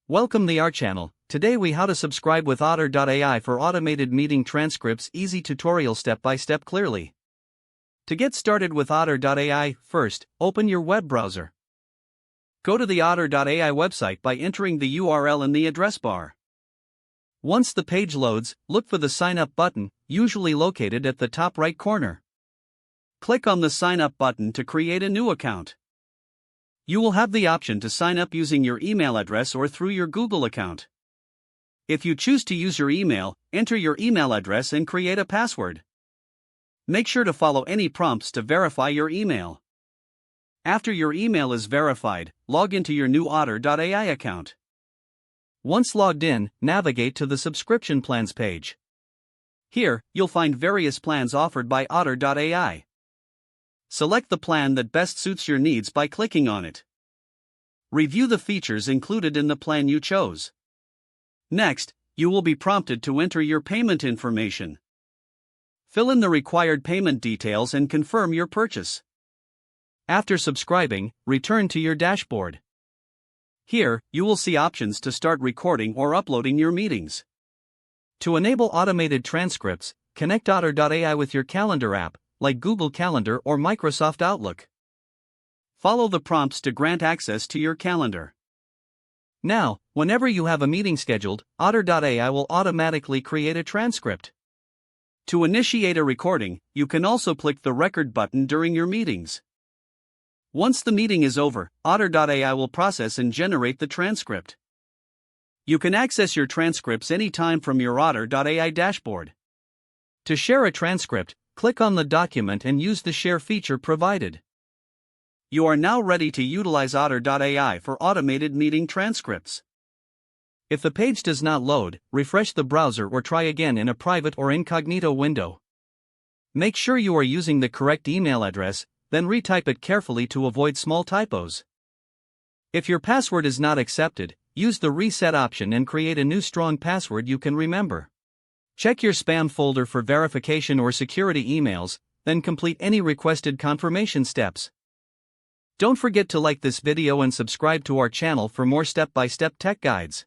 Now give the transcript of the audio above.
Welcome the our channel. Today we how to subscribe with Otter.ai for automated meeting transcripts, easy tutorial step by step clearly. To get started with Otter.ai, first, open your web browser. Go to the Otter.ai website by entering the URL in the address bar. Once the page loads, look for the sign up button, usually located at the top right corner. Click on the sign up button to create a new account. You will have the option to sign up using your email address or through your Google account. If you choose to use your email, enter your email address and create a password. Make sure to follow any prompts to verify your email. After your email is verified, log into your new Otter.ai account. Once logged in, navigate to the subscription plans page. Here, you'll find various plans offered by Otter.ai. Select the plan that best suits your needs by clicking on it. Review the features included in the plan you chose. Next, you will be prompted to enter your payment information. Fill in the required payment details and confirm your purchase. After subscribing, return to your dashboard. Here, you will see options to start recording or uploading your meetings. To enable automated transcripts, connect Otter.ai with your calendar app, like Google Calendar or Microsoft Outlook. Follow the prompts to grant access to your calendar. Now, whenever you have a meeting scheduled, Otter.ai will automatically create a transcript. To initiate a recording, you can also click the record button during your meetings. Once the meeting is over, Otter.ai will process and generate the transcript. You can access your transcripts anytime from your Otter.ai dashboard. To share a transcript, click on the document and use the share feature provided. You are now ready to utilize Otter.ai for automated meeting transcripts. If the page does not load, refresh the browser or try again in a private or incognito window. Make sure you are using the correct email address, then retype it carefully to avoid small typos. If your password is not accepted, use the reset option and create a new strong password you can remember. Check your spam folder for verification or security emails, then complete any requested confirmation steps. Don't forget to like this video and subscribe to our channel for more step-by-step tech guides.